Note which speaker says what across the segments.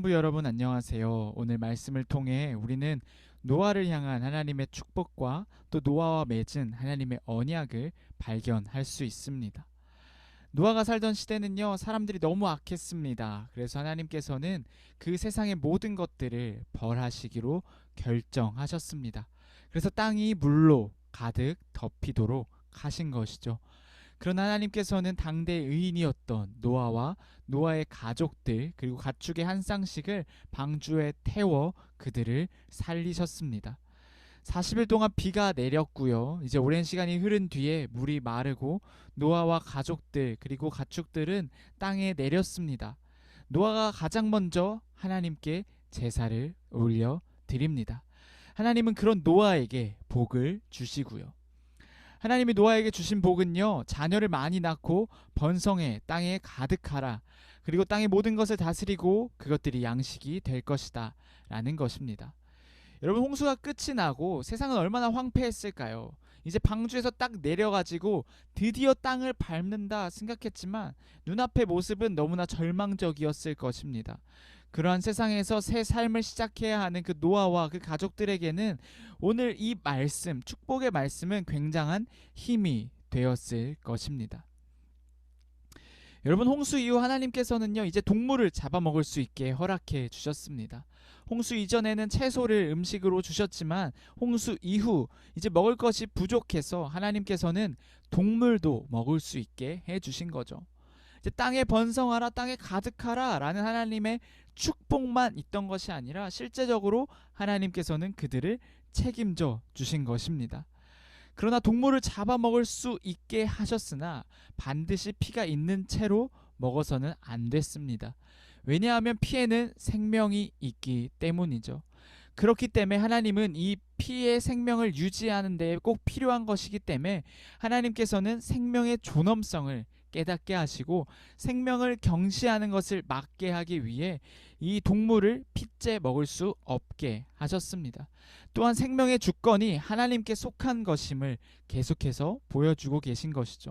Speaker 1: 임산부 여러분 안녕하세요. 오늘 말씀을 통해 우리는 노아를 향한 하나님의 축복과 또 노아와 맺은 하나님의 언약을 발견할 수 있습니다. 노아가 살던 시대는요, 사람들이 너무 악했습니다. 그래서 하나님께서는 그 세상의 모든 것들을 벌하시기로 결정하셨습니다. 그래서 땅이 물로 가득 덮이도록 하신 것이죠. 그러나 하나님께서는 당대 의인이었던 노아와 노아의 가족들 그리고 가축의 한 쌍씩을 방주에 태워 그들을 살리셨습니다. 40일 동안 비가 내렸고요. 이제 오랜 시간이 흐른 뒤에 물이 마르고 노아와 가족들 그리고 가축들은 땅에 내렸습니다. 노아가 가장 먼저 하나님께 제사를 올려 드립니다. 하나님은 그런 노아에게 복을 주시고요. 하나님이 노아에게 주신 복은요, 자녀를 많이 낳고 번성해 땅에 가득하라. 그리고 땅의 모든 것을 다스리고 그것들이 양식이 될 것이다. 라는 것입니다. 여러분, 홍수가 끝이 나고 세상은 얼마나 황폐했을까요? 이제 방주에서 딱 내려가지고 드디어 땅을 밟는다 생각했지만 눈앞의 모습은 너무나 절망적이었을 것입니다. 그러한 세상에서 새 삶을 시작해야 하는 그 노아와 그 가족들에게는 오늘 이 말씀, 축복의 말씀은 굉장한 힘이 되었을 것입니다. 여러분, 홍수 이후 하나님께서는요, 이제 동물을 잡아먹을 수 있게 허락해 주셨습니다. 홍수 이전에는 채소를 음식으로 주셨지만 홍수 이후 이제 먹을 것이 부족해서 하나님께서는 동물도 먹을 수 있게 해 주신 거죠. 이제 땅에 번성하라, 땅에 가득하라 라는 하나님의 축복만 있던 것이 아니라 실제적으로 하나님께서는 그들을 책임져 주신 것입니다. 그러나 동물을 잡아먹을 수 있게 하셨으나 반드시 피가 있는 채로 먹어서는 안 됐습니다. 왜냐하면 피에는 생명이 있기 때문이죠. 그렇기 때문에 하나님은 이 피의 생명을 유지하는 데 꼭 필요한 것이기 때문에 하나님께서는 생명의 존엄성을 깨닫게 하시고 생명을 경시하는 것을 막게 하기 위해 이 동물을 핏째 먹을 수 없게 하셨습니다. 또한 생명의 주권이 하나님께 속한 것임을 계속해서 보여주고 계신 것이죠.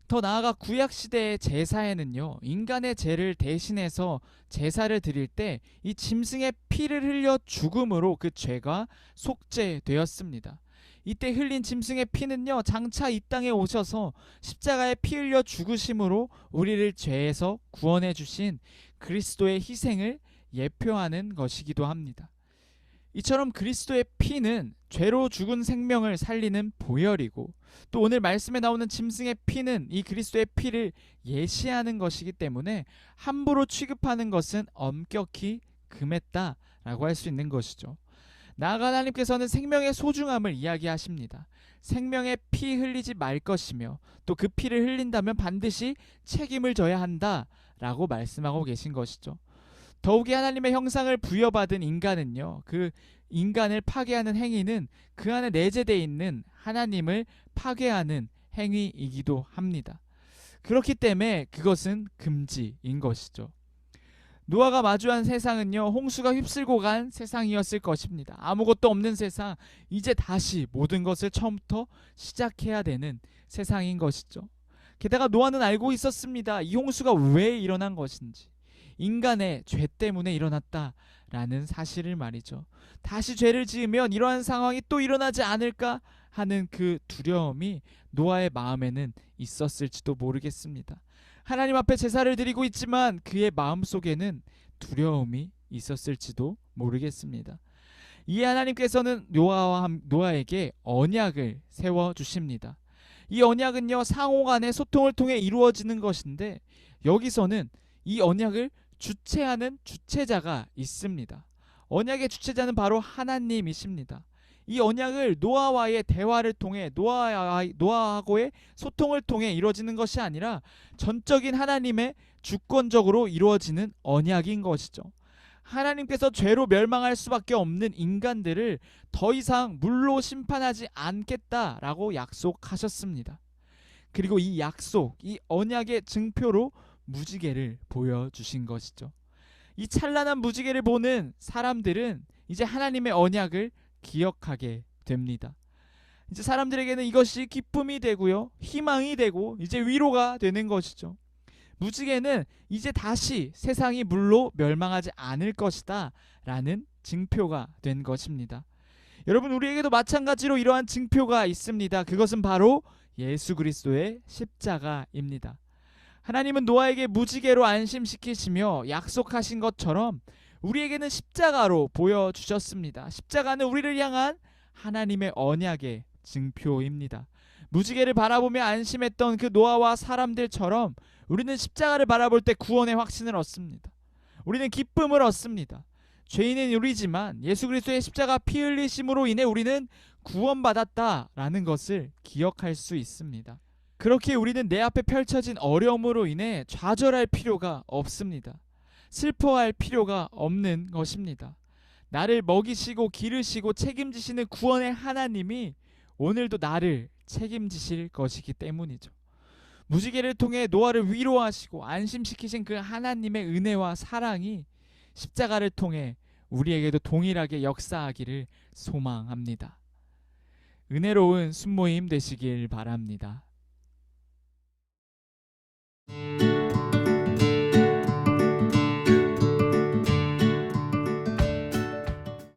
Speaker 1: 더 나아가 구약시대의 제사에는요, 인간의 죄를 대신해서 제사를 드릴 때 이 짐승의 피를 흘려 죽음으로 그 죄가 속죄되었습니다. 이때 흘린 짐승의 피는요, 장차 이 땅에 오셔서 십자가에 피 흘려 죽으심으로 우리를 죄에서 구원해 주신 그리스도의 희생을 예표하는 것이기도 합니다. 이처럼 그리스도의 피는 죄로 죽은 생명을 살리는 보혈이고 또 오늘 말씀에 나오는 짐승의 피는 이 그리스도의 피를 예시하는 것이기 때문에 함부로 취급하는 것은 엄격히 금했다라고 할 수 있는 것이죠. 나아가 하나님께서는 생명의 소중함을 이야기하십니다. 생명의 피 흘리지 말 것이며 또 그 피를 흘린다면 반드시 책임을 져야 한다라고 말씀하고 계신 것이죠. 더욱이 하나님의 형상을 부여받은 인간은요, 그 인간을 파괴하는 행위는 그 안에 내재되어 있는 하나님을 파괴하는 행위이기도 합니다. 그렇기 때문에 그것은 금지인 것이죠. 노아가 마주한 세상은요, 홍수가 휩쓸고 간 세상이었을 것입니다. 아무것도 없는 세상, 이제 다시 모든 것을 처음부터 시작해야 되는 세상인 것이죠. 게다가 노아는 알고 있었습니다. 이 홍수가 왜 일어난 것인지. 인간의 죄 때문에 일어났다라는 사실을 말이죠. 다시 죄를 지으면 이러한 상황이 또 일어나지 않을까 하는 그 두려움이 노아의 마음에는 있었을지도 모르겠습니다. 하나님 앞에 제사를 드리고 있지만 그의 마음속에는 두려움이 있었을지도 모르겠습니다. 이에 하나님께서는 노아에게 언약을 세워주십니다. 이 언약은요, 상호 간의 소통을 통해 이루어지는 것인데 여기서는 이 언약을 주체하는 주체자가 있습니다. 언약의 주체자는 바로 하나님이십니다. 이 언약을 노아와의 대화를 통해 노아하고의 소통을 통해 이루어지는 것이 아니라 전적인 하나님의 주권적으로 이루어지는 언약인 것이죠. 하나님께서 죄로 멸망할 수밖에 없는 인간들을 더 이상 물로 심판하지 않겠다라고 약속하셨습니다. 그리고 이 약속, 이 언약의 증표로 무지개를 보여주신 것이죠. 이 찬란한 무지개를 보는 사람들은 이제 하나님의 언약을 기억하게 됩니다. 이제 사람들에게는 이것이 기쁨이 되고요, 희망이 되고 이제 위로가 되는 것이죠. 무지개는 이제 다시 세상이 물로 멸망하지 않을 것이다 라는 증표가 된 것입니다. 여러분, 우리에게도 마찬가지로 이러한 증표가 있습니다. 그것은 바로 예수 그리스도의 십자가입니다. 하나님은 노아에게 무지개로 안심시키시며 약속하신 것처럼 우리에게는 십자가로 보여주셨습니다. 십자가는 우리를 향한 하나님의 언약의 증표입니다. 무지개를 바라보며 안심했던 그 노아와 사람들처럼 우리는 십자가를 바라볼 때 구원의 확신을 얻습니다. 우리는 기쁨을 얻습니다. 죄인은 우리지만 예수 그리스도의 십자가 피 흘리심으로 인해 우리는 구원받았다라는 것을 기억할 수 있습니다. 그렇게 우리는 내 앞에 펼쳐진 어려움으로 인해 좌절할 필요가 없습니다. 슬퍼할 필요가 없는 것입니다. 나를 먹이시고 기르시고 책임지시는 구원의 하나님이 오늘도 나를 책임지실 것이기 때문이죠. 무지개를 통해 노아를 위로하시고 안심시키신 그 하나님의 은혜와 사랑이 십자가를 통해 우리에게도 동일하게 역사하기를 소망합니다. 은혜로운 순모임 되시길 바랍니다.